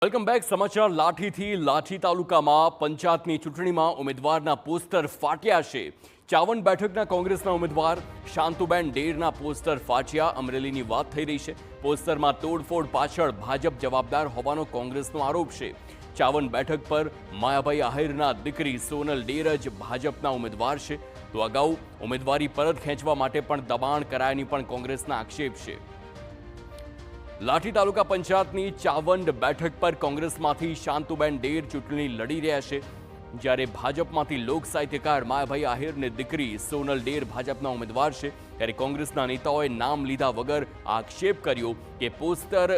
Welcome back. સમાચાર લાઠીથી. લાઠી તાલુકામાં પંચાયતની ચૂંટણીમાં ઉમેદવારના પોસ્ટર ફાટ્યા છે. 54 બેઠકના કોંગ્રેસના ઉમેદવાર શાંતુબેન ડેરના પોસ્ટર ફાટ્યા. અમરેલીની વાત થઈ રહી છે. પોસ્ટરમાં તોડફોડ પાછળ ભાજપ જવાબદાર હોવાનો કોંગ્રેસનો આરોપ છે. 54 બેઠક પર માયાભાઈ આહિરના દીકરી સોનલ ડેર જ ભાજપના ઉમેદવાર છે. તો અગાઉ ઉમેદવારી પરત ખેંચવા માટે પણ દબાણ કરાયાની પણ કોંગ્રેસના આક્ષેપ છે. લાઠી તાલુકા પંચાયતની 54 બેઠક પર કોંગ્રેસમાંથી શાંતુબેન ડેર ચૂંટણી લડી રહ્યા છે, જ્યારે ભાજપમાંથી લોક સાહિત્યકાર માયાભાઈ આહિરની દીકરી સોનલ ડેર ભાજપના ઉમેદવાર છે. ત્યારે કોંગ્રેસના નેતાઓએ નામ લીધા વગર આક્ષેપ કર્યો કે પોસ્ટર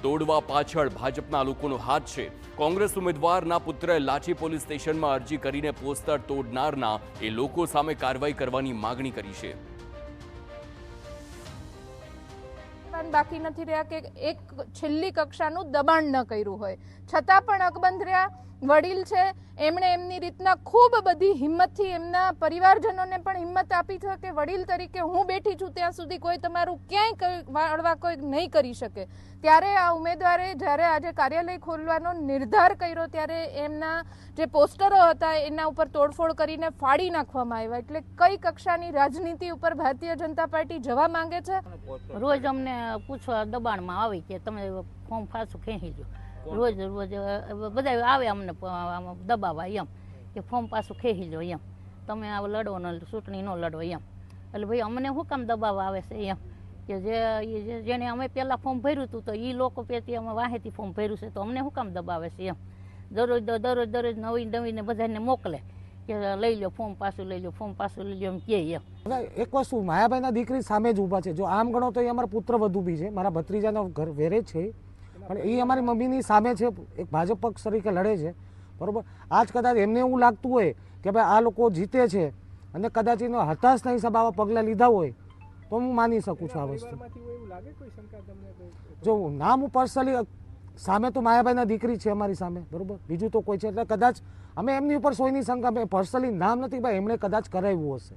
તોડવા પાછળ ભાજપના લોકોનો હાથ છે. કોંગ્રેસ ઉમેદવારના પુત્રએ લાઠી પોલીસ સ્ટેશનમાં અરજી કરીને પોસ્ટર તોડનારના એ લોકો સામે કાર્યવાહી કરવાની માગણી કરી છે. બાકી નથી રહ્યા કે એક છેલ્લી કક્ષાનું દબાણ ન કર્યું હોય છતાં પણ અકબંધ રહ્યા. વડીલ છે, એમણે એમની રીતના ખૂબ બધી હિંમતથી એમના પરિવારજનોને પણ હિંમત આપી છે કે વડીલ તરીકે હું બેઠી છું ત્યાં સુધી કોઈ તમારું ક્યાંય વાળવા કોઈ નહીં કરી શકે. ત્યારે આ ઉમેદવારે જ્યારે આજે કાર્યાલય ખોલવાનો નિર્ધાર કર્યો ત્યારે એમના જે પોસ્ટરો હતા એના ઉપર તોડફોડ કરીને ફાડી નાખવામાં આવ્યા. એટલે કઈ કક્ષાની રાજનીતિ ઉપર ભારતીય જનતા પાર્ટી જવા માંગે છે? રોજ અમને પૂછવા દબાણમાં આવી કે તમે ફોર્મ પાછું ખેંચી લો. રોજ બધા આવે અમને દબાવવા એમ કે ફોર્મ પાછું ખેંચી લો, એમ તમે આ લડો ને ચૂંટણી ન લડો એમ. એટલે ભાઈ અમને શું કામ દબાવવા આવે છે એમ કે જેને અમે પહેલાં ફોર્મ ભર્યું હતું તો એ લોકો પેથી અમે વાહેથી ફોર્મ ભર્યું છે તો અમને શું કામ દબાવે છે એમ. દરરોજ નવી નવીને બધાને મોકલે કે લઈ લો ફોર્મ પાછું લઈ લો, ફોર્મ પાછું લઈ લો એમ કે એમ. એક વસ્તુ માયાભાઈના દીકરી સામે જ ઊભા છે. જો આમ ગણો તો એ અમારા પુત્ર વધુ બી છે, મારા ભત્રીજાનો ઘર વેરે છે, પણ એ અમારી મમ્મીની સામે છે, એક ભાજપ પક્ષ તરીકે લડે છે, બરોબર. આજ કદાચ એમને એવું લાગતું હોય કે ભાઈ આ લોકો જીતે છે અને કદાચ એનો હતાશના હિસાબે આવા પગલાં લીધા હોય તો હું માની શકું છું આ વસ્તુ. જો નામ હું પર્સનલી સામે તો માયાભાઈના દીકરી છે અમારી સામે, બરોબર, બીજું તો કોઈ છે, એટલે કદાચ અમે એમની ઉપર સોયની શંકા, પર્સનલી નામ નથી ભાઈ, એમણે કદાચ કરાવ્યું હશે.